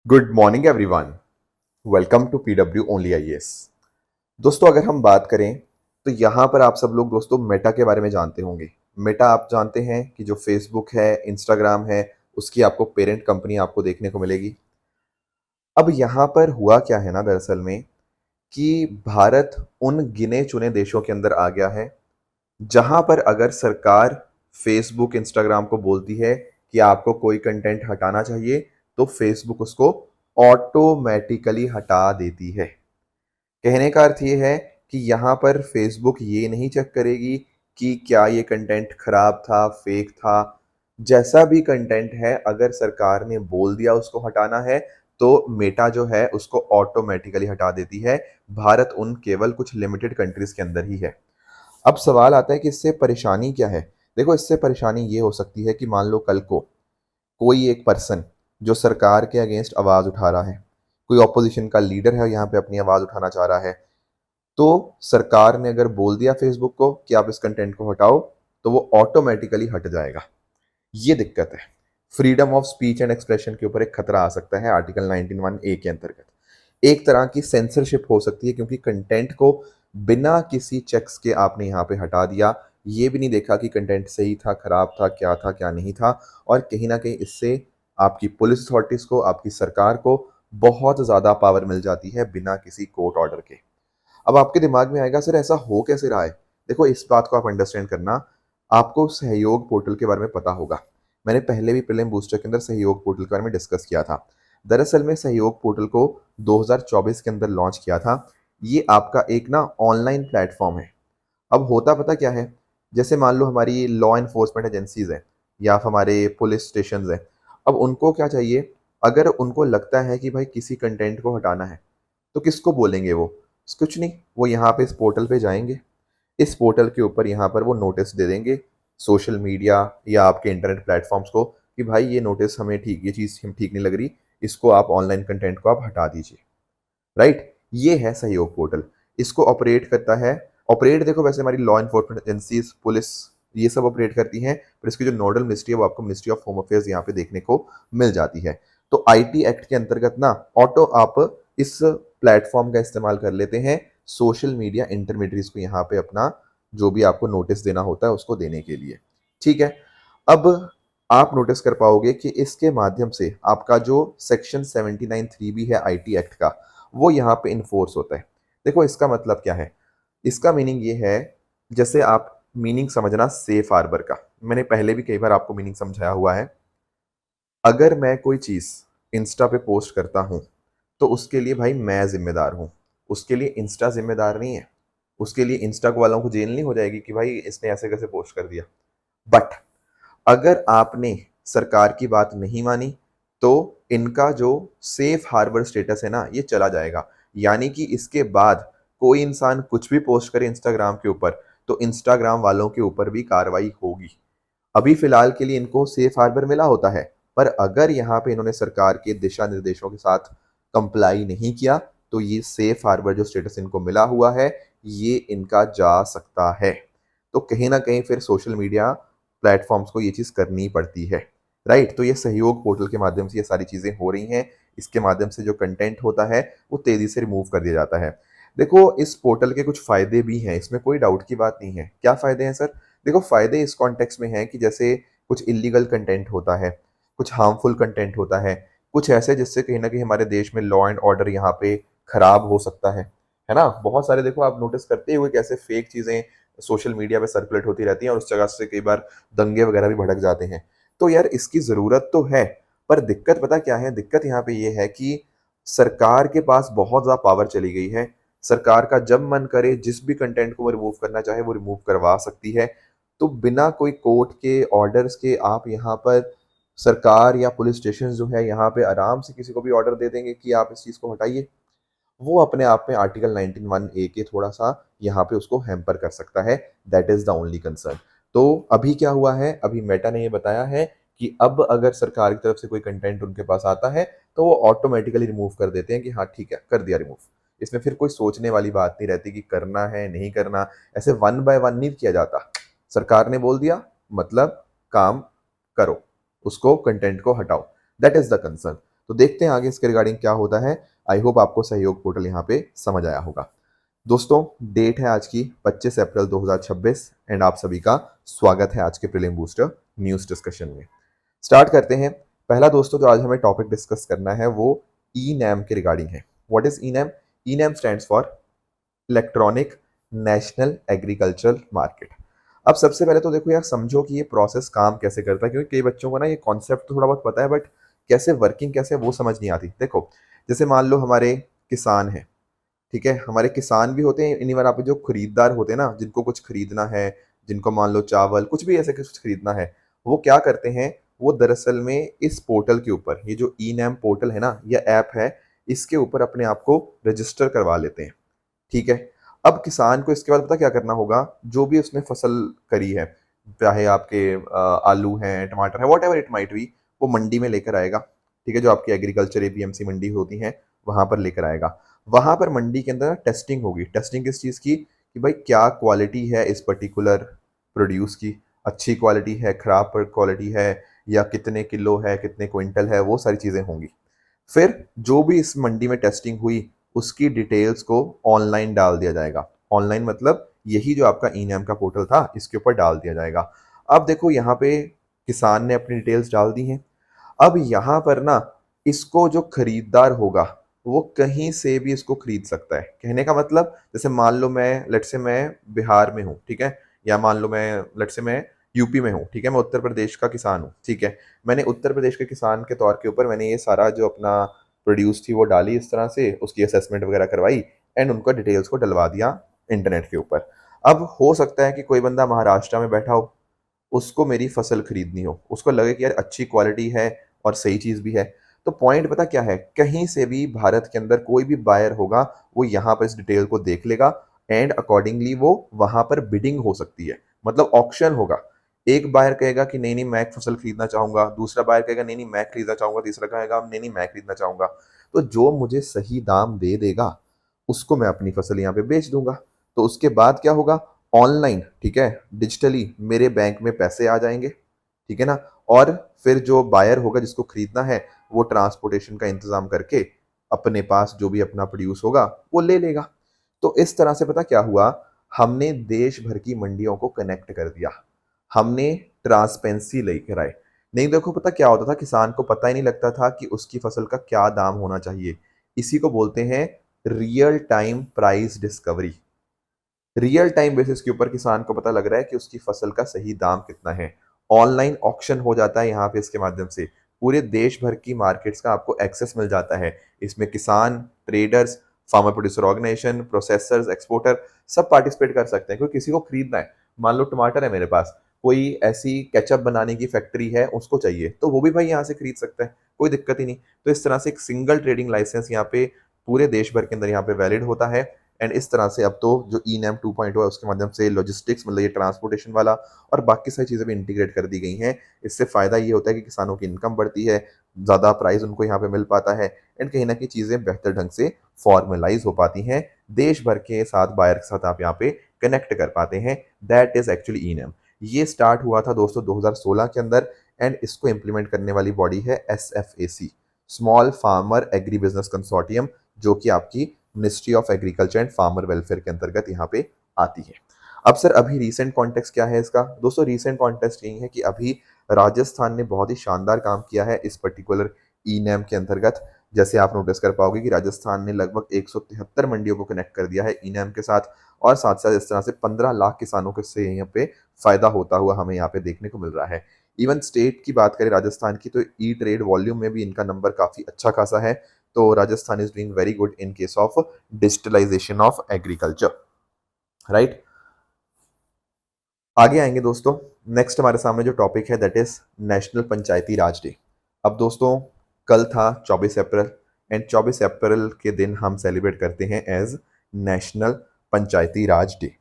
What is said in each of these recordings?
Good morning everyone. Welcome to PW only IAS. दोस्तों, अगर हम बात करें तो यहाँ पर आप सब लोग दोस्तों मेटा के बारे में जानते होंगे। मेटा आप जानते हैं कि जो फेसबुक है, इंस्टाग्राम है, उसकी आपको पेरेंट कंपनी आपको देखने को मिलेगी। अब यहाँ पर हुआ क्या है ना, दरअसल में कि भारत उन गिने चुने देशों के अंदर आ गया है जहां पर अगर सरकार फेसबुक इंस्टाग्राम को बोलती है कि आपको कोई कंटेंट हटाना चाहिए तो फेसबुक उसको ऑटोमेटिकली हटा देती है। कहने का अर्थ ये है कि यहाँ पर फेसबुक ये नहीं चेक करेगी कि क्या ये कंटेंट खराब था, फेक था। जैसा भी कंटेंट है, अगर सरकार ने बोल दिया उसको हटाना है तो मेटा जो है उसको ऑटोमेटिकली हटा देती है। भारत उन केवल कुछ लिमिटेड कंट्रीज के अंदर ही है। अब सवाल आता है कि इससे परेशानी क्या है। देखो, इससे परेशानी ये हो सकती है कि मान लो कल को कोई एक पर्सन जो सरकार के अगेंस्ट आवाज उठा रहा है, कोई ऑपोजिशन का लीडर है यहाँ पे अपनी आवाज उठाना चाह रहा है, तो सरकार ने अगर बोल दिया फेसबुक को कि आप इस कंटेंट को हटाओ तो वो ऑटोमेटिकली हट जाएगा। ये दिक्कत है। Freedom of speech and expression के ऊपर एक खतरा आ सकता है आर्टिकल 19(1)(a) के अंतर्गत। एक तरह की सेंसरशिप हो सकती है क्योंकि कंटेंट को बिना किसी चेक्स के आपने यहाँ पे हटा दिया। ये भी नहीं देखा कि कंटेंट सही था, खराब था, क्या नहीं था। और कहीं ना कहीं इससे आपकी पुलिस अथॉरिटीज को, आपकी सरकार को बहुत ज़्यादा पावर मिल जाती है बिना किसी कोर्ट ऑर्डर के। अब आपके दिमाग में आएगा, सर ऐसा हो कैसे रहा है। देखो, इस बात को आप अंडरस्टैंड करना। आपको सहयोग पोर्टल के बारे में पता होगा। मैंने पहले भी प्रीलिम बूस्टर के अंदर सहयोग पोर्टल के बारे में डिस्कस किया था। दरअसल में सहयोग पोर्टल को 2024 के अंदर लॉन्च किया था। ये आपका एक ना ऑनलाइन प्लेटफॉर्म है। अब होता पता क्या है, जैसे मान लो हमारी लॉ एनफोर्समेंट एजेंसीज हैं या हमारे पुलिस स्टेशन हैं। अब उनको क्या चाहिए, अगर उनको लगता है कि भाई किसी कंटेंट को हटाना है तो किसको बोलेंगे वो? कुछ नहीं, वो यहाँ पे इस पोर्टल पे जाएंगे। इस पोर्टल के ऊपर यहाँ पर वो नोटिस दे देंगे सोशल मीडिया या आपके इंटरनेट प्लेटफॉर्म्स को कि भाई ये नोटिस हमें ठीक, ये चीज़ हम ठीक नहीं लग रही, इसको आप ऑनलाइन कंटेंट को आप हटा दीजिए। राइट, ये है सहयोग पोर्टल। इसको ऑपरेट करता है। ऑपरेट देखो, वैसे हमारी लॉ एनफोर्समेंट एजेंसीज, पुलिस, ये सब ऑपरेट करती हैं, पर इसकी जो नोडल मिनिस्ट्री है वो आपको मिनिस्ट्री ऑफ होम अफेयर्स यहाँ पे देखने को मिल जाती है। तो आईटी एक्ट के अंतर्गत ना ऑटो आप इस प्लेटफॉर्म का इस्तेमाल कर लेते हैं सोशल मीडिया इंटरमीडियरीज को यहाँ पे अपना जो भी आपको नोटिस देना होता है उसको देने के लिए। ठीक है। अब आप नोटिस कर पाओगे कि इसके माध्यम से आपका जो सेक्शन 79(3) भी है आईटी एक्ट का, वो यहाँ पे इन्फोर्स होता है। देखो, इसका मतलब क्या है। इसका मीनिंग ये है, जैसे आप मीनिंग समझना सेफ हार्बर का, मैंने पहले भी कई बार आपको मीनिंग समझाया हुआ है। अगर मैं कोई चीज़ इंस्टा पे पोस्ट करता हूँ तो उसके लिए भाई मैं जिम्मेदार हूँ, उसके लिए इंस्टा जिम्मेदार नहीं है। उसके लिए इंस्टा को वालों को जेल नहीं हो जाएगी कि भाई इसने ऐसे कैसे पोस्ट कर दिया। बट अगर आपने सरकार की बात नहीं मानी तो इनका जो सेफ हार्बर स्टेटस है ना, ये चला जाएगा। यानी कि इसके बाद कोई इंसान कुछ भी पोस्ट करे इंस्टाग्राम के ऊपर तो इंस्टाग्राम वालों के ऊपर भी कार्रवाई होगी। अभी फिलहाल के लिए इनको सेफ हार्बर मिला होता है, पर अगर यहाँ पे इन्होंने सरकार के दिशा निर्देशों के साथ कंप्लाई नहीं किया तो ये सेफ हार्बर जो स्टेटस इनको मिला हुआ है ये इनका जा सकता है। तो कहीं ना कहीं फिर सोशल मीडिया प्लेटफॉर्म्स को ये चीज़ करनी पड़ती है। राइट, तो ये सहयोग पोर्टल के माध्यम से ये सारी चीज़ें हो रही हैं। इसके माध्यम से जो कंटेंट होता है वो तेज़ी से रिमूव कर दिया जाता है। देखो, इस पोर्टल के कुछ फ़ायदे भी हैं, इसमें कोई डाउट की बात नहीं है। क्या फ़ायदे हैं सर? देखो, फ़ायदे इस कॉन्टेक्स्ट में हैं कि जैसे कुछ इलीगल कंटेंट होता है, कुछ हार्मफुल कंटेंट होता है, कुछ ऐसे जिससे कहीं न कहीं हमारे देश में लॉ एंड ऑर्डर यहाँ पे खराब हो सकता है ना? बहुत सारे देखो आप नोटिस करते हुए कैसे फेक चीज़ें सोशल मीडिया पे सर्कुलेट होती रहती हैं और उस जगह से कई बार दंगे वगैरह भी भड़क जाते हैं। तो यार इसकी ज़रूरत तो है, पर दिक्कत पता क्या है? दिक्कत यहाँ पे ये है कि सरकार के पास बहुत ज़्यादा पावर चली गई है। सरकार का जब मन करे जिस भी कंटेंट को वो रिमूव करना चाहे वो रिमूव करवा सकती है। तो बिना कोई कोर्ट के ऑर्डर्स के आप यहाँ पर सरकार या पुलिस स्टेशन जो है यहाँ पे आराम से किसी को भी ऑर्डर दे देंगे कि आप इस चीज़ को हटाइए। वो अपने आप में आर्टिकल 19(1)(a) के थोड़ा सा यहाँ पे उसको हैम्पर कर सकता है। That is the only concern. तो अभी क्या हुआ है, अभी मेटा ने ये बताया है कि अब अगर सरकार की तरफ से कोई कंटेंट उनके पास आता है तो वो ऑटोमेटिकली रिमूव कर देते हैं कि हाँ ठीक है, कर दिया रिमूव। इसमें फिर कोई सोचने वाली बात नहीं रहती कि करना है नहीं करना। ऐसे वन बाय वन नहीं किया जाता। सरकार ने बोल दिया मतलब काम करो, उसको कंटेंट को हटाओ। That is the concern. तो देखते हैं आगे इसके रिगार्डिंग क्या होता है। आई होप आपको सहयोग पोर्टल यहाँ पे समझ आया होगा। दोस्तों डेट है आज की 25 अप्रैल 2026 एंड आप सभी का स्वागत है आज के प्रीलिम बूस्टर न्यूज़ डिस्कशन में। स्टार्ट करते हैं। पहला दोस्तों जो आज हमें टॉपिक डिस्कस करना है वो ई नैम के रिगार्डिंग है। What is e NAM? E NAM stands for electronic national agricultural market. अब सबसे पहले तो देखो यार, समझो कि ये प्रोसेस काम कैसे करता है, क्योंकि कई बच्चों को ना ये कॉन्सेप्ट तो थोड़ा बहुत पता है बट कैसे वर्किंग कैसे वो समझ नहीं आती। देखो जैसे मान लो हमारे किसान हैं, ठीक है, हमारे किसान भी होते हैं, इन्हीं आप जो खरीदार होते हैं ना, जिनको कुछ खरीदना है, जिनको मान लो चावल कुछ भी ऐसे कुछ खरीदना है, वो क्या करते हैं, वो दरअसल में इस पोर्टल के ऊपर, ये जो ई नैम पोर्टल है ना, ये ऐप है, इसके ऊपर अपने आप को रजिस्टर करवा लेते हैं। ठीक है। अब किसान को इसके बाद पता क्या करना होगा, जो भी उसने फसल करी है, चाहे आपके आलू हैं, टमाटर है, what ever it might be, वो मंडी में लेकर आएगा। ठीक है, जो आपकी एग्रीकल्चर एपीएमसी मंडी होती हैं वहां पर लेकर आएगा। वहां पर मंडी के अंदर टेस्टिंग होगी। टेस्टिंग किस चीज़ की? कि भाई क्या क्वालिटी है इस पर्टिकुलर प्रोड्यूस की, अच्छी क्वालिटी है, खराब क्वालिटी है, या कितने किलो है, कितने क्विंटल है, वो सारी चीज़ें होंगी। फिर जो भी इस मंडी में टेस्टिंग हुई उसकी डिटेल्स को ऑनलाइन डाल दिया जाएगा। ऑनलाइन मतलब यही जो आपका ई नैम का पोर्टल था, इसके ऊपर डाल दिया जाएगा। अब देखो यहाँ पे किसान ने अपनी डिटेल्स डाल दी हैं। अब यहाँ पर ना इसको जो खरीदार होगा वो कहीं से भी इसको खरीद सकता है। कहने का मतलब, जैसे मान लो मैं लेट से मैं बिहार में हूँ, ठीक है, या मान लो मैं लेट से मैं यूपी में हूँ, ठीक है, मैं उत्तर प्रदेश का किसान हूँ, ठीक है, मैंने उत्तर प्रदेश के किसान के तौर के ऊपर मैंने ये सारा जो अपना प्रोड्यूस थी वो डाली, इस तरह से उसकी असेसमेंट वगैरह करवाई एंड उनको डिटेल्स को डलवा दिया इंटरनेट के ऊपर। अब हो सकता है कि कोई बंदा महाराष्ट्र में बैठा हो, उसको मेरी फसल खरीदनी हो, उसको लगे कि यार अच्छी क्वालिटी है और सही चीज़ भी है, तो पॉइंट पता क्या है, कहीं से भी भारत के अंदर कोई भी बायर होगा वो यहाँ पर इस डिटेल को देख लेगा एंड अकॉर्डिंगली वो वहां पर बिडिंग हो सकती है, मतलब ऑक्शन होगा। एक बायर कहेगा कि नहीं नहीं मैं फसल खरीदना चाहूंगा, दूसरा बायर कहेगा नहीं नहीं मैं खरीदना चाहूंगा, तीसरा कहेगा नहीं नहीं मैं खरीदना चाहूंगा। तो जो मुझे सही दाम दे देगा उसको मैं अपनी फसल यहाँ पे बेच दूंगा। तो उसके बाद क्या होगा, ऑनलाइन, ठीक है, डिजिटली मेरे बैंक में पैसे आ जाएंगे, ठीक है ना, और फिर जो बायर होगा जिसको खरीदना है वो ट्रांसपोर्टेशन का इंतजाम करके अपने पास जो भी अपना प्रोड्यूस होगा वो ले लेगा। तो इस तरह से पता क्या हुआ, हमने देश भर की मंडियों को कनेक्ट कर दिया, हमने ट्रांसपेरेंसी लेकर आए। नहीं देखो पता क्या होता था, किसान को पता ही नहीं लगता था कि उसकी फसल का क्या दाम होना चाहिए। इसी को बोलते हैं real time price discovery. Real time basis के ऊपर किसान को पता लग रहा है कि उसकी फसल का सही दाम कितना है। ऑनलाइन ऑक्शन हो जाता है यहाँ पे, इसके माध्यम से पूरे देश भर की मार्केट्स का आपको एक्सेस मिल जाता है। इसमें किसान, traders, farmer producer organisation, processors, exporter सब पार्टिसिपेट कर सकते हैं। क्योंकि किसी को खरीदना है, मान लो टमाटर है मेरे पास, कोई ऐसी केचप बनाने की फैक्ट्री है उसको चाहिए, तो वो भी भाई यहाँ से खरीद सकता है, कोई दिक्कत ही नहीं। तो इस तरह से एक सिंगल ट्रेडिंग लाइसेंस यहाँ पे पूरे देश भर के अंदर यहाँ पे वैलिड होता है। एंड इस तरह से अब तो जो ई नैम 2.0 है उसके माध्यम से लॉजिस्टिक्स, मतलब ये ट्रांसपोर्टेशन वाला और बाकी सारी चीज़ें भी इंटीग्रेट कर दी गई हैं। इससे फ़ायदा ये होता है कि किसानों की इनकम बढ़ती है, ज़्यादा प्राइस उनको यहाँ पे मिल पाता है एंड कहीं ना कहीं चीज़ें बेहतर ढंग से फॉर्मलाइज हो पाती हैं। देश भर के साथ बायर के साथ आप यहाँ पे कनेक्ट कर पाते हैं। That is actually e NAM. ये स्टार्ट हुआ था दोस्तों 2016 के अंदर एंड इसको इम्प्लीमेंट करने वाली बॉडी है SFAC, small farmer agri business consortium, जो कि आपकी ministry of agriculture and farmer welfare के अंतर्गत यहाँ पे आती है। अब सर अभी रीसेंट कॉन्टेक्स्ट क्या है इसका? दोस्तों रीसेंट कॉन्टेक्स्ट यही है कि अभी राजस्थान ने बहुत ही शानदार काम किया है इस पर्टिकुलर ई नैम के अंतर्गत। जैसे आप नोटिस कर पाओगे कि राजस्थान ने लगभग 173 मंडियों को कनेक्ट कर दिया है ई नैम के साथ, और साथ साथ इस तरह से 15 लाख किसानों के से यहाँ पे फायदा होता हुआ हमें यहाँ पे देखने को मिल रहा है। इवन स्टेट की बात करें राजस्थान की, तो ई ट्रेड वॉल्यूम में भी इनका नंबर काफी अच्छा खासा है। तो Rajasthan is doing very good in case of digitalisation of agriculture, right. आगे आएंगे दोस्तों, नेक्स्ट हमारे सामने जो टॉपिक है that is national Panchayati Raj day. अब दोस्तों कल था 24 अप्रैल एंड 24 अप्रैल के दिन हम सेलिब्रेट करते हैं as national Panchayati Raj day.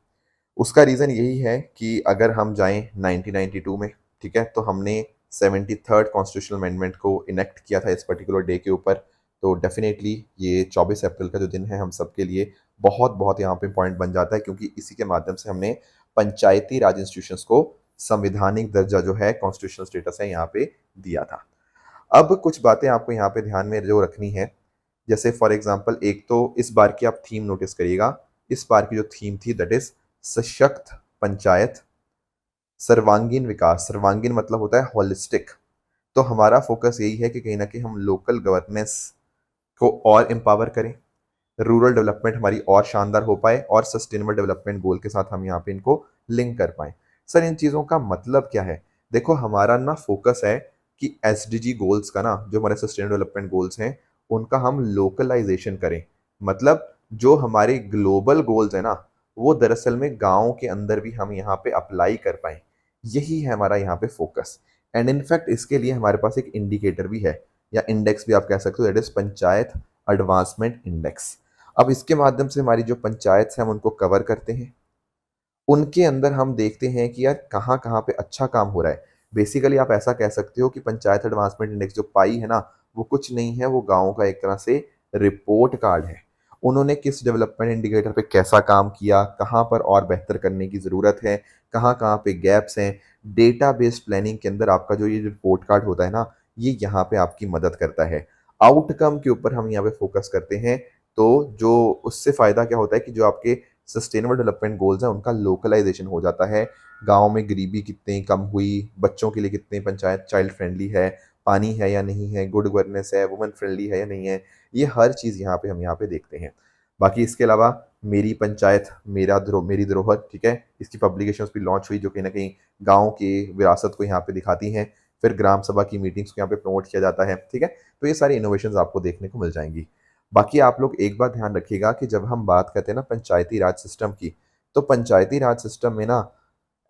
उसका रीज़न यही है कि अगर हम जाएं 1992 में, ठीक है, तो हमने 73rd कॉन्स्टिट्यूशनल अमेंडमेंट को इनेक्ट किया था इस पर्टिकुलर डे के ऊपर। तो डेफिनेटली ये 24 अप्रैल का जो दिन है हम सबके लिए बहुत बहुत यहाँ पे पॉइंट बन जाता है, क्योंकि इसी के माध्यम से हमने पंचायती राज इंस्टीट्यूशंस को संवैधानिक दर्जा जो है, कॉन्स्टिट्यूशनल स्टेटस है, यहाँ पे दिया था। अब कुछ बातें आपको यहाँ पे ध्यान में जो रखनी है, जैसे फॉर एग्जांपल एक तो इस बार की आप थीम नोटिस करिएगा। इस बार की जो थीम थी दैट इज सशक्त पंचायत, सर्वांगीण विकास। सर्वांगीण मतलब होता है होलिस्टिक। तो हमारा फोकस यही है कि कहीं ना कहीं हम लोकल गवर्नेंस को और एम्पावर करें, रूरल डेवलपमेंट हमारी और शानदार हो पाए और सस्टेनेबल डेवलपमेंट गोल के साथ हम यहाँ पे इनको लिंक कर पाए। सर इन चीज़ों का मतलब क्या है? देखो हमारा ना फोकस है कि एसडीजी गोल्स का ना, जो हमारे सस्टेनेबल डेवलपमेंट गोल्स हैं, उनका हम लोकलाइजेशन करें। मतलब जो हमारे ग्लोबल गोल्स है ना, वो दरअसल में गाँव के अंदर भी हम यहाँ पे अप्लाई कर पाए। यही है हमारा यहाँ पे फोकस। एंड इनफैक्ट इसके लिए हमारे पास एक इंडिकेटर भी है, या इंडेक्स भी आप कह सकते हो, that is panchayat advancement index. अब इसके माध्यम से हमारी जो पंचायत है हम उनको कवर करते हैं। उनके अंदर हम देखते हैं कि यार कहाँ कहाँ पे अच्छा काम हो रहा है। बेसिकली आप ऐसा कह सकते हो कि पंचायत एडवांसमेंट इंडेक्स जो पाई है ना, वो कुछ नहीं है, वो गाँव का एक तरह से रिपोर्ट कार्ड है। उन्होंने किस डेवलपमेंट इंडिकेटर पे कैसा काम किया, कहाँ पर और बेहतर करने की ज़रूरत है, कहाँ कहाँ पे गैप्स हैं। डेटा बेस्ड प्लानिंग के अंदर आपका जो ये रिपोर्ट कार्ड होता है ना, ये यहाँ पे आपकी मदद करता है। आउटकम के ऊपर हम यहाँ पे फोकस करते हैं। तो जो उससे फ़ायदा क्या होता है कि जो आपके सस्टेनेबल डेवलपमेंट गोल्स हैं उनका लोकलाइजेशन हो जाता है। गाँव में गरीबी कितनी कम हुई, बच्चों के लिए कितनी पंचायत चाइल्ड फ्रेंडली है, पानी है या नहीं है, गुड गवर्नेंस है, वुमेन फ्रेंडली है या नहीं है, ये हर चीज़ यहाँ पे हम यहाँ पे देखते हैं। बाकी इसके अलावा मेरी पंचायत मेरी धरोहर, ठीक है, इसकी पब्लिकेशंस भी लॉन्च हुई जो कहीं न कहीं गाँव की विरासत को यहाँ पे दिखाती हैं। फिर ग्राम सभा की मीटिंग्स को यहाँ पे प्रमोट किया जाता है, ठीक है? तो ये सारी इनोवेशंस आपको देखने को मिल जाएँगी। बाकी आप लोग एक बात ध्यान रखिएगा कि जब हम बात करते हैं ना पंचायती राज सिस्टम की, तो पंचायती राज सिस्टम में ना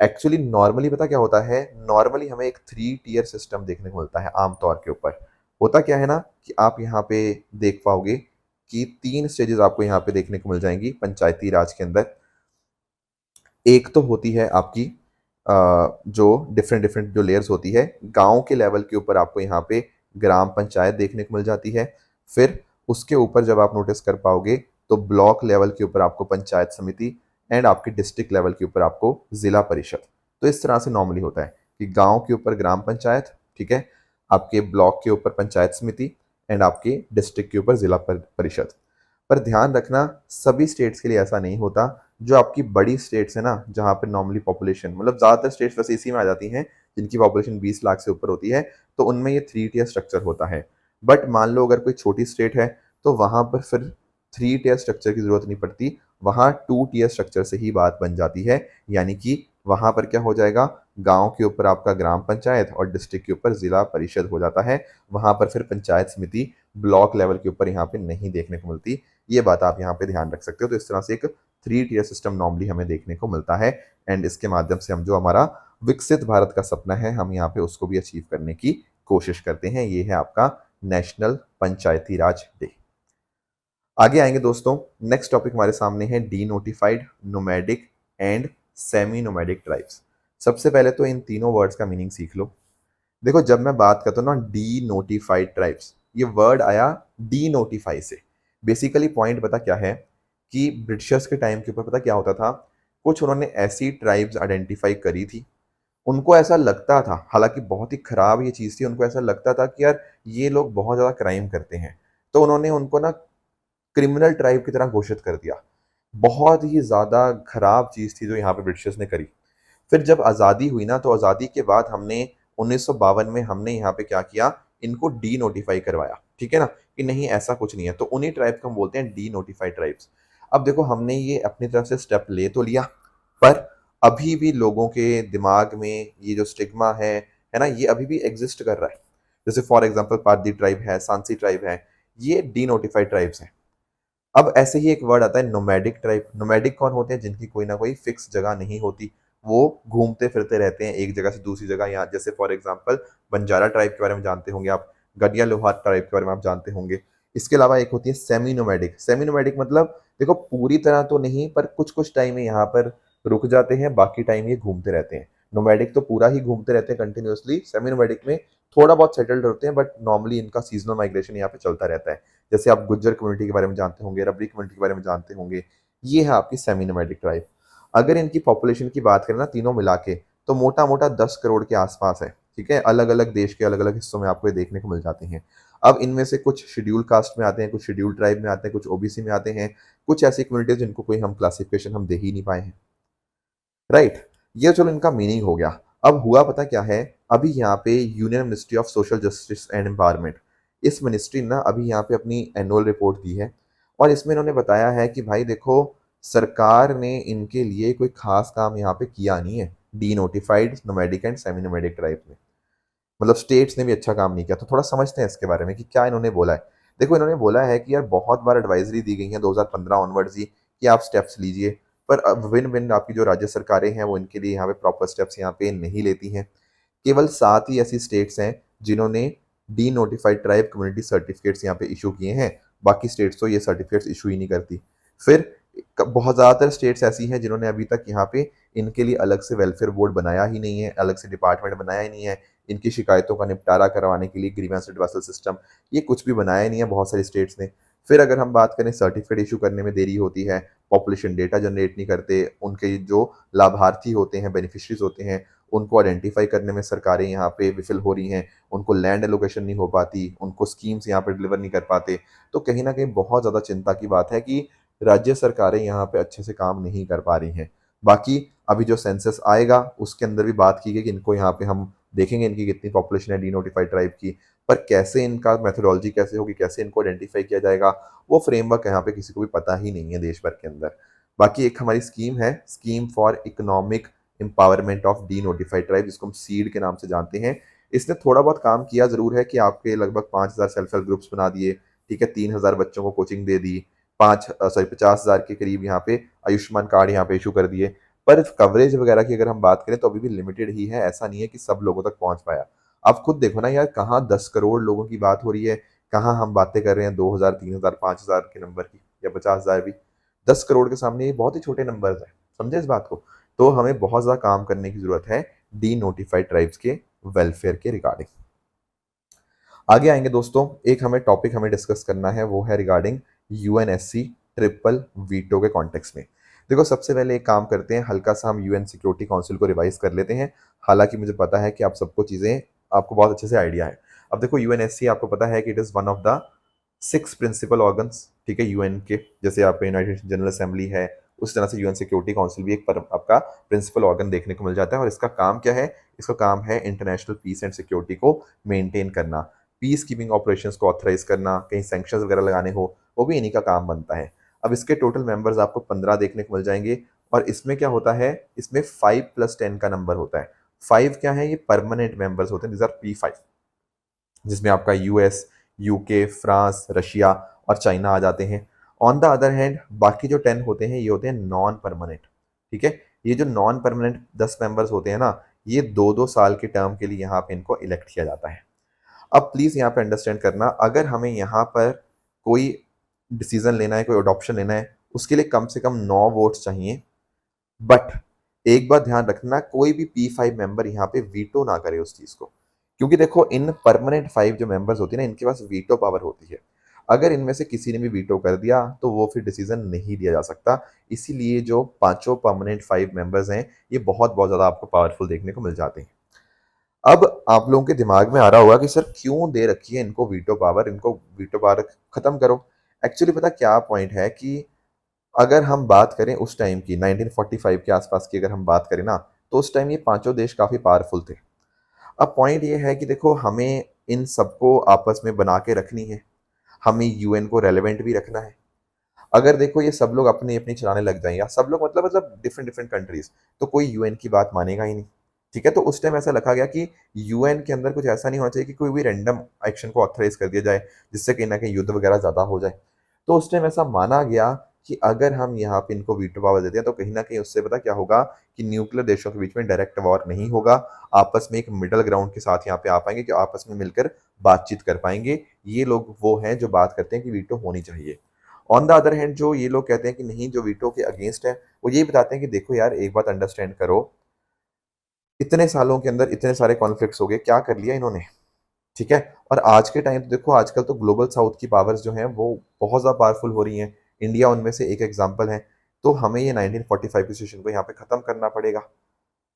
एक्चुअली नॉर्मली पता क्या होता है? नॉर्मली हमें एक 3 टियर सिस्टम देखने को मिलता है आम तौर के ऊपर। होता क्या है ना कि आप यहाँ पे देख पाओगे कि 3 स्टेजेस आपको यहाँ पे देखने को मिल जाएँगी पंचायती राज के अंदर। एक तो होती है आपकी जो डिफरेंट डिफरेंट जो लेयर्स होती है, गाँव के लेवल के ऊपर आपको यहाँ पे ग्राम पंचायत देखने को मिल जाती है। फिर उसके ऊपर जब आप नोटिस कर पाओगे तो ब्लॉक लेवल के ऊपर आपको पंचायत समिति, एंड आपके डिस्ट्रिक्ट लेवल के ऊपर आपको जिला परिषद। तो इस तरह से नॉर्मली होता है कि गाँव के ऊपर ग्राम पंचायत, ठीक है, आपके ब्लॉक के ऊपर पंचायत समिति, एंड आपके डिस्ट्रिक्ट के ऊपर जिला परिषद। पर ध्यान रखना सभी स्टेट्स के लिए ऐसा नहीं होता। जो आपकी बड़ी स्टेट्स है ना, जहाँ पे नॉर्मली पॉपुलेशन, मतलब ज़्यादातर स्टेट्स वैसे इसी में आ जाती हैं जिनकी पॉपुलेशन 20 लाख से ऊपर होती है, तो उनमें ये 3 टियर स्ट्रक्चर होता है। बट मान लो अगर कोई छोटी स्टेट है तो वहाँ पर फिर 3 टियर स्ट्रक्चर की ज़रूरत नहीं पड़ती, वहाँ 2 टियर स्ट्रक्चर से ही बात बन जाती है। यानी कि वहाँ पर क्या हो जाएगा, गाँव के ऊपर आपका ग्राम पंचायत और डिस्ट्रिक्ट के ऊपर जिला परिषद हो जाता है। वहाँ पर फिर पंचायत समिति ब्लॉक लेवल के ऊपर यहाँ पे नहीं देखने को मिलती। ये बात आप यहाँ पे ध्यान रख सकते हो। तो इस तरह से एक 3 टियर सिस्टम नॉर्मली हमें देखने को मिलता है, एंड इसके माध्यम से हम जो हमारा विकसित भारत का सपना है हम यहाँ पे उसको भी अचीव करने की कोशिश करते हैं। ये है आपका नेशनल पंचायती राज डे। आगे आएंगे दोस्तों, नेक्स्ट टॉपिक हमारे सामने है D notified, nomadic and semi nomadic tribes. सबसे पहले तो इन तीनों वर्ड्स का मीनिंग सीख लो। देखो जब मैं बात करता हूँ ना डी नोटिफाइड ट्राइब्स, ये वर्ड आया डी नोटिफाई से। बेसिकली पॉइंट पता क्या है कि ब्रिटिशर्स के टाइम के ऊपर पता क्या होता था, कुछ उन्होंने ऐसी ट्राइब्स आइडेंटिफाई करी थी। उनको ऐसा लगता था, हालांकि बहुत ही खराब ये चीज़ थी, उनको ऐसा लगता था कि यार ये लोग बहुत ज़्यादा क्राइम करते हैं, तो उन्होंने उनको ना क्रिमिनल ट्राइब की तरह घोषित कर दिया। बहुत ही ज़्यादा खराब चीज़ थी जो यहाँ पे ब्रिटिशर्स ने करी। फिर जब आज़ादी हुई ना, तो आज़ादी के बाद हमने 1952 में हमने यहाँ पे क्या किया, इनको डी नोटिफाई करवाया, ठीक है ना, कि नहीं ऐसा कुछ नहीं है। तो उन्हीं ट्राइब को हम बोलते हैं डी नोटिफाइड ट्राइब्स। अब देखो हमने ये अपनी तरफ से स्टेप ले तो लिया, पर अभी भी लोगों के दिमाग में ये जो स्टिग्मा है ना, ये अभी भी एग्जिस्ट कर रहा है। जैसे फॉर एग्जाम्पल पारदी ट्राइब है, सांसी ट्राइब है, ये डी नोटिफाइड ट्राइब्स हैं। अब ऐसे ही एक वर्ड आता है नोमैडिक ट्राइब। नोमैडिक कौन होते हैं? जिनकी कोई ना कोई फिक्स जगह नहीं होती, वो घूमते फिरते रहते हैं एक जगह से दूसरी जगह। यहाँ जैसे फॉर एग्जांपल बंजारा ट्राइब के बारे में जानते होंगे आप, गडिया लोहार ट्राइब के बारे में आप जानते होंगे। इसके अलावा एक होती है सेमी नोमैडिक। सेमी नोमैडिक मतलब देखो पूरी तरह तो नहीं, पर कुछ कुछ टाइम यहाँ पर रुक जाते हैं, बाकी टाइम ये घूमते रहते हैं। नोमैडिक तो पूरा ही घूमते रहते हैं कंटिन्यूअसली। सेमी नोमैडिक में थोड़ा बहुत सेटल्ड होते हैं, बट नॉर्मली इनका सीजनल माइग्रेशन यहाँ पे चलता रहता है। जैसे आप गुज्जर कम्युनिटी के बारे में जानते होंगे, रबरी कम्युनिटी के बारे में जानते होंगे। ये है आपकी सेमी नोमैडिक ट्राइब। अगर इनकी पॉपुलेशन की बात करें ना तीनों मिला के, तो मोटा मोटा 10 करोड़ के आसपास है, ठीक है, अलग अलग देश के अलग अलग हिस्सों में आपको ये देखने को मिल जाते हैं। अब इनमें से कुछ शेड्यूल कास्ट में आते हैं, कुछ शेड्यूल ट्राइब में आते हैं, कुछ ओबीसी में आते हैं, कुछ ऐसी कम्युनिटीज जिनको कोई हम क्लासिफिकेशन हम दे ही नहीं पाए हैं। राइट, ये चलो इनका मीनिंग हो गया। अब हुआ पता क्या है, अभी यहाँ पे union ministry of social justice and empowerment, इस मिनिस्ट्री ने ना अभी यहाँ पे अपनी एनुअल रिपोर्ट दी है और इसमें इन्होंने बताया है कि भाई देखो, सरकार ने इनके लिए कोई खास काम यहाँ पे किया नहीं है D notified nomadic and semi nomadic tribe में। मतलब स्टेट्स ने भी अच्छा काम नहीं किया। तो थोड़ा समझते हैं इसके बारे में कि क्या इन्होंने बोला है। देखो, इन्होंने बोला है कि यार बहुत बार एडवाइजरी दी गई है 2015 ऑनवर्ड्स ही कि आप स्टेप्स लीजिए, पर अब विन विन आपकी जो राज्य सरकारें हैं वो इनके लिए यहाँ पे प्रॉपर स्टेप्स यहाँ पे नहीं लेती हैं। केवल 7 ही ऐसी स्टेट्स हैं जिन्होंने D notified tribe community certificates यहाँ पे इशू किए हैं, बाकी स्टेट्स तो ये सर्टिफिकेट्स इशू ही नहीं करती। फिर बहुत ज़्यादातर स्टेट्स ऐसी हैं जिन्होंने अभी तक यहाँ पे इनके लिए अलग से वेलफेयर बोर्ड बनाया ही नहीं है, अलग से डिपार्टमेंट बनाया ही नहीं है, इनकी शिकायतों का निपटारा करवाने के लिए ग्रीवेंस रिड्यूसल सिस्टम, ये कुछ भी बनाया ही नहीं है बहुत सारी स्टेट्स ने। फिर अगर हम बात करें, सर्टिफिकेट इशू करने में देरी होती है, पॉपुलेशन डेटा जनरेट नहीं करते, उनके जो लाभार्थी होते हैं, बेनिफिशरीज होते हैं, उनको आइडेंटिफाई करने में सरकारें यहाँ पे विफल हो रही हैं, उनको लैंड एलोकेशन नहीं हो पाती, उनको स्कीम्स यहाँ पे डिलीवर नहीं कर पाते। तो कहीं ना कहीं बहुत ज़्यादा चिंता की बात है कि राज्य सरकारें यहाँ पे अच्छे से काम नहीं कर पा रही हैं। बाकी अभी जो सेंसस आएगा उसके अंदर भी बात की गई कि इनको यहाँ पे हम देखेंगे इनकी कितनी पॉपुलेशन है डी नोटिफाइड ट्राइब की, पर कैसे इनका मेथोडोलॉजी कैसे होगी, कैसे इनको आइडेंटिफाई किया जाएगा, वो फ्रेमवर्क यहाँ पे किसी को भी पता ही नहीं है देश भर के अंदर। बाकी एक हमारी स्कीम है, scheme for economic empowerment of D notified tribe, जिसको हम सीड के नाम से जानते हैं। इसने थोड़ा बहुत काम किया जरूर है कि आपके लगभग 5,000 सेल्फ हेल्प ग्रुप्स बना दिए, ठीक है, 3,000 बच्चों को कोचिंग दे दी, 50,000 के करीब यहाँ पे आयुष्मान कार्ड यहाँ पे इशू कर दिए। पर कवरेज वगैरह की अगर हम बात करें तो अभी भी लिमिटेड ही है, ऐसा नहीं है कि सब लोगों तक पहुंच पाया। आप खुद देखो ना यार, कहाँ 10 करोड़ लोगों की बात हो रही है, कहाँ हम बातें कर रहे हैं 2,000, 3,000, 5,000 के नंबर की, या 50,000 भी। 10 करोड़ के सामने ये बहुत ही छोटे नंबर्स हैं, समझे इस बात को। तो हमें बहुत ज़्यादा काम करने की ज़रूरत है डी नोटिफाइड ट्राइब्स के वेलफेयर के रिगार्डिंग। आगे आएंगे दोस्तों, एक हमें टॉपिक हमें डिस्कस करना है, वो है रिगार्डिंग यूएनएससी ट्रिपल वीटो के कॉन्टेक्स्ट में। देखो, सबसे पहले एक काम करते हैं, हल्का सा हम यूएन सिक्योरिटी काउंसिल को रिवाइज कर लेते हैं। हालांकि मुझे पता है कि आप सबको चीज़ें, आपको बहुत अच्छे से आइडिया है। अब देखो, यूएनएससी आपको पता है कि it is one of the 6 principal organs, ठीक है, यूएन के। जैसे आप यूनाइटेड जनरल असेंबली है, उस तरह से यूएन सिक्योरिटी काउंसिल भी एक आपका प्रिंसिपल ऑर्गन देखने को मिल जाता है। और इसका काम क्या है? इसका काम है इंटरनेशनल पीस एंड सिक्योरिटी को मेंटेन करना, पीस कीपिंग ऑपरेशंस को ऑथराइज करना, कहीं सैंक्शंस वगैरह लगाने हो, वो भी इन्हीं का काम बनता है। अब इसके टोटल मेंबर्स आपको 15 देखने को मिल जाएंगे। और इसमें क्या होता है, इसमें 5+10 का नंबर होता है। 5 क्या है? ये परमानेंट मेंबर्स होते हैं, दिस आर P5, जिसमें आपका यूएस, यूके, फ्रांस, रशिया और चाइना आ जाते हैं। ऑन द अदर हैंड बाकी जो 10 होते हैं ये होते हैं नॉन परमानेंट, ठीक है। ये जो नॉन परमानेंट 10 मेंबर्स होते हैं ना, ये 2-2 साल के टर्म के लिए यहाँ पे इनको इलेक्ट किया जाता है। अब प्लीज़ यहाँ पे अंडरस्टैंड करना, अगर हमें यहाँ पर कोई डिसीजन लेना है, कोई अडॉप्शन लेना है, उसके लिए कम से कम 9 वोट्स चाहिए। बट एक बात ध्यान रखना, कोई भी P5 मेंबर यहाँ पे वीटो ना करे उस चीज़ को, क्योंकि देखो इन परमानेंट 5 जो मेंबर्स होती है ना, इनके पास वीटो पावर होती है। अगर इनमें से किसी ने भी वीटो कर दिया तो वो फिर डिसीजन नहीं दिया जा सकता। इसीलिए जो पांचों परमानेंट 5 मेंबर्स हैं, ये बहुत बहुत ज़्यादा आपको पावरफुल देखने को मिल जाते हैं। अब आप लोगों के दिमाग में आ रहा होगा कि सर क्यों दे रखी है इनको वीटो पावर, इनको वीटो पावर खत्म करो। एक्चुअली पता क्या पॉइंट है कि अगर हम बात करें उस टाइम की 1945 के आसपास की, अगर हम बात करें ना, तो उस टाइम ये पांचों देश काफ़ी पावरफुल थे। अब पॉइंट ये है कि देखो, हमें इन सबको आपस में बना के रखनी है, हमें यूएन को रेलेवेंट भी रखना है। अगर देखो ये सब लोग अपनी अपनी चलाने लग जाएं, या सब लोग मतलब डिफरेंट डिफरेंट कंट्रीज, तो कोई यूएन की बात मानेगा ही नहीं, ठीक है। तो उस टाइम ऐसा रखा गया कि यूएन के अंदर कुछ ऐसा नहीं होना चाहिए कि कोई भी रैंडम एक्शन को ऑथराइज कर दिया जाए, जिससे कहीं ना कहीं युद्ध वगैरह ज़्यादा हो जाए। तो उस टाइम ऐसा माना गया कि अगर हम यहाँ पे इनको वीटो पावर देते हैं तो कहीं ना कहीं उससे पता क्या होगा कि न्यूक्लियर देशों के बीच में डायरेक्ट वॉर नहीं होगा, आपस में एक मिडल ग्राउंड के साथ यहाँ पे आ पाएंगे, कि आपस में मिलकर बातचीत कर पाएंगे। ये लोग वो हैं जो बात करते हैं कि वीटो होनी चाहिए। ऑन द अदर हैंड जो ये लोग कहते हैं कि नहीं, जो वीटो के अगेंस्ट है, वो ये बताते हैं कि देखो यार, एक बात अंडरस्टैंड करो, इतने सालों के अंदर इतने सारे कॉन्फ्लिक्ट्स हो गए, क्या कर लिया इन्होंने, ठीक है। और आज के टाइम तो देखो, आजकल तो ग्लोबल साउथ की पावर्स जो हैं वो बहुत ज़्यादा पावरफुल हो रही हैं, इंडिया उनमें से एक एग्जाम्पल है। तो हमें ये 1945 की सिचुएशन को यहाँ पे ख़त्म करना पड़ेगा,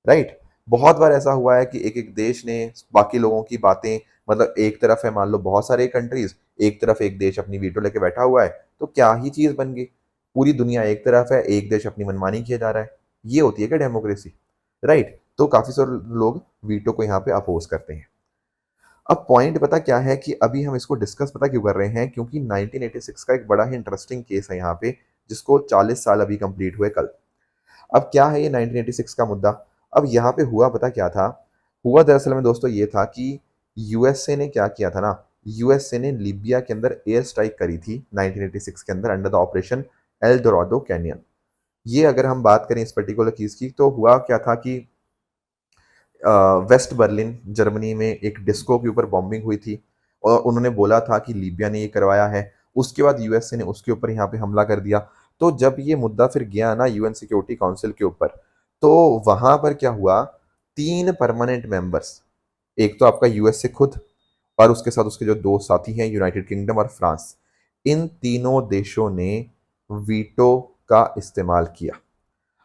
राइट। बहुत बार ऐसा हुआ है कि एक एक देश ने बाकी लोगों की बातें, मतलब एक तरफ है मान लो बहुत सारे कंट्रीज, एक तरफ एक देश अपनी वीटो लेके बैठा हुआ है, तो क्या ही चीज बन गई। पूरी दुनिया एक तरफ है, एक देश अपनी मनमानी किए जा रहा है। ये होती है क्या डेमोक्रेसी? राइट। तो काफी सारे लोग वीटो को यहाँ पे अपोज करते हैं। अब पॉइंट पता क्या है कि अभी हम इसको डिस्कस पता क्यों कर रहे हैं, क्योंकि 1986 का एक बड़ा ही इंटरेस्टिंग केस है यहाँ पे, जिसको 40 साल अभी कंप्लीट हुए कल। अब क्या है ये 1986 का मुद्दा? अब यहाँ पे हुआ पता क्या था? हुआ दरअसल में दोस्तों ये था कि यूएसए ने क्या किया था ना, यूएसए ने लीबिया के अंदर एयर स्ट्राइक करी थी 1986 के अंदर under the operation L Dorado canyon. ये अगर हम बात करें इस पर्टिकुलर चीज की, तो हुआ क्या था कि वेस्ट बर्लिन जर्मनी में एक डिस्को के ऊपर बॉम्बिंग हुई थी और उन्होंने बोला था कि लीबिया ने ये करवाया है। उसके बाद यूएसए ने उसके ऊपर यहाँ पे हमला कर दिया। तो जब ये मुद्दा फिर गया ना यूएन सिक्योरिटी काउंसिल के ऊपर, तो वहां पर क्या हुआ, 3 परमानेंट मेंबर्स, एक तो आपका यूएसए खुद, और उसके साथ उसके जो दो साथी हैं यूनाइटेड किंगडम और फ्रांस, इन तीनों देशों ने वीटो का इस्तेमाल किया।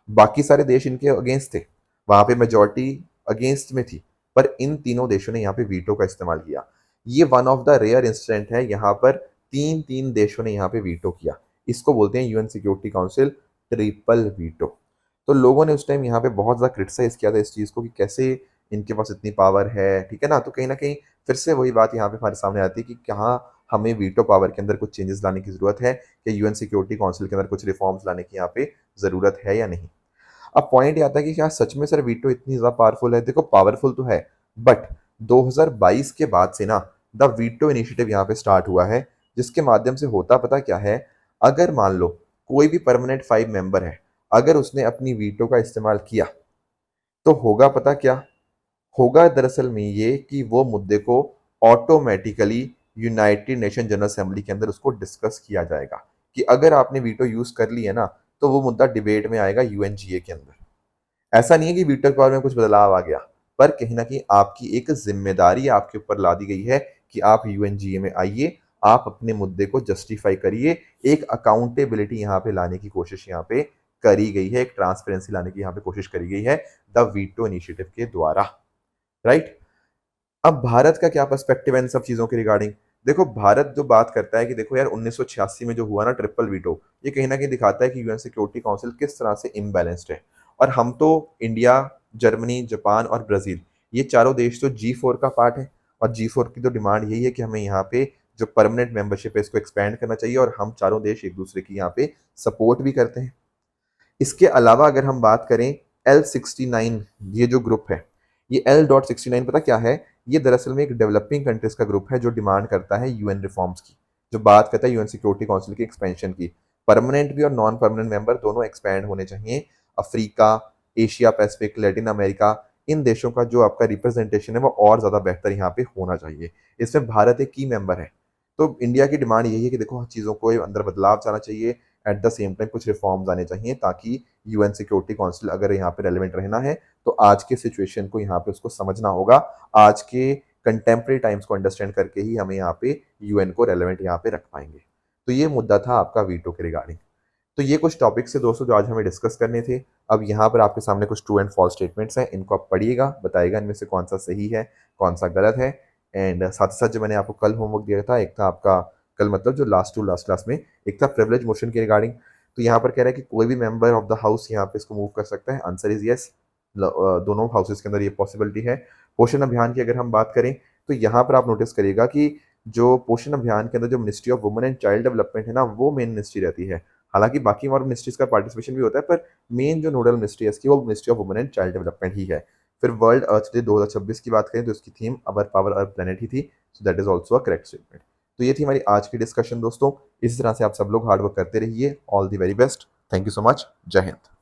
बाकी सारे देश इनके अगेंस्ट थे, वहां पे मेजोरिटी अगेंस्ट में थी, पर इन तीनों देशों ने यहाँ पे वीटो का इस्तेमाल किया। ये one of the rare incident है, यहाँ पर तीन तीन देशों ने यहाँ पे वीटो किया। इसको बोलते हैं UN security council triple veto. तो लोगों ने उस टाइम यहाँ पे बहुत ज़्यादा क्रिटिसाइज किया था इस चीज़ को कि कैसे इनके पास इतनी पावर है, ठीक है ना। तो कहीं ना कहीं फिर से वही बात यहाँ पे हमारे सामने आती है कि कहाँ हमें वीटो पावर के अंदर कुछ चेंजेस लाने की जरूरत है, कि यूएन सिक्योरिटी काउंसिल के अंदर कुछ रिफॉर्म्स लाने की यहाँ पे जरूरत है या नहीं। अब पॉइंट ये आता है कि क्या सच में सर वीटो इतनी ज्यादा पावरफुल है? देखो पावरफुल तो है, बट 2022 के बाद से ना द वीटो इनिशिएटिव यहाँ पे स्टार्ट हुआ है, जिसके माध्यम से होता पता क्या है, अगर मान लो कोई भी परमानेंट 5 मेंबर है, अगर उसने अपनी वीटो का इस्तेमाल किया, तो होगा पता क्या होगा, दरअसल में ये कि वो मुद्दे को automatically United nation general assembly के अंदर उसको डिस्कस किया जाएगा, कि अगर आपने वीटो यूज कर ली है ना, तो वो मुद्दा डिबेट में आएगा यूएनजीए के अंदर। ऐसा नहीं है कि वीटो पावर में कुछ बदलाव आ गया, पर कहीं ना कहीं आपकी एक जिम्मेदारी आपके ऊपर ला दी गई है कि आप यूएनजीए में आइए, आप अपने मुद्दे को जस्टिफाई करिए। एक अकाउंटेबिलिटी यहाँ पे लाने की कोशिश यहाँ पे करी गई है, एक ट्रांसपेरेंसी लाने की यहाँ पे कोशिश करी गई है द वीटो इनिशिएटिव के द्वारा। राइट। अब भारत का क्या पर्सपेक्टिव है इन सब चीजों के रिगार्डिंग? देखो भारत जो बात करता है कि देखो यार 1986 में जो हुआ ना ट्रिपल वीटो, ये कहीं ना कहीं दिखाता है कि यूएन सिक्योरिटी काउंसिल किस तरह से इम्बैलेंस्ड है। और हम तो इंडिया, जर्मनी, जापान और ब्राजील, ये चारों देश तो G4 का पार्ट है, और G4 की तो डिमांड यही है कि हमें यहाँ पे जो परमानेंट मेंबरशिप है इसको एक्सपेंड करना चाहिए, और हम चारों देश एक दूसरे की यहाँ पे सपोर्ट भी करते हैं। इसके अलावा अगर हम बात करें L69, ये जो ग्रुप है, ये L.69 पता क्या है? ये दरअसल में एक डेवलपिंग कंट्रीज का ग्रुप है जो डिमांड करता है यूएन रिफॉर्म्स की, जो बात करता है यूएन सिक्योरिटी काउंसिल की एक्सपेंशन की। परमानेंट भी और नॉन परमानेंट मेंबर दोनों एक्सपैंड होने चाहिए। Africa, Asia Pacific, Latin America, इन देशों का जो आपका रिप्रेजेंटेशन है वो और ज़्यादा बेहतर यहाँ पे होना चाहिए। इसमें भारत एक की मेंबर है। तो इंडिया की डिमांड यही है कि देखो चीज़ों को अंदर बदलाव जाना चाहिए, एट द सेम टाइम कुछ रिफॉर्म्स आने चाहिए, ताकि यूएन सिक्योरिटी काउंसिल अगर यहाँ पे रेलिवेंट रहना है तो आज के सिचुएशन को यहाँ पे उसको समझना होगा। आज के कंटेम्प्रेरी टाइम्स को अंडरस्टैंड करके ही हमें यहाँ पे यूएन को रेलिवेंट यहाँ पे रख पाएंगे। तो ये मुद्दा था आपका वीटो के रिगार्डिंग। तो ये कुछ टॉपिक्स थे दोस्तों जो आज हमें डिस्कस करने थे। अब यहाँ पर आपके सामने कुछ ट्रू एंड फॉल्स स्टेटमेंट्स हैं, इनको आप पढ़िएगा, बताइएगा इनमें से कौन सा सही है कौन सा गलत है। एंड साथ ही साथ जो मैंने आपको कल होमवर्क दिया था, एक था आपका कल मतलब जो लास्ट टू लास्ट क्लास में, एक था प्रिविलेज मोशन के रिगार्डिंग। तो यहाँ पर कह रहा है कि कोई भी मेंबर ऑफ द हाउस यहाँ पे इसको मूव कर सकता है। आंसर इज यस, दोनों हाउसेस के अंदर ये पॉसिबिलिटी है। पोषण अभियान की अगर हम बात करें, तो यहाँ पर आप नोटिस करिएगा कि जो पोषण अभियान के अंदर जो ministry of women and child development है ना, वो मेन मिनिस्ट्री रहती है। हालांकि बाकी और मिनिस्ट्रीज का पार्टिसिपेशन भी होता है, पर मेन जो नोडल मिनिस्ट्री है इसकी वो ministry of women and child development ही है। फिर वर्ल्ड अर्थ डे 2026 की बात करें तो इसकी theme our power earth planet ही थी, so that is also a correct statement. तो ये थी हमारी आज की डिस्कशन दोस्तों। इसी तरह से आप सब लोग हार्डवर्क करते रहिए। All the very best. Thank you so much. जय हिंद।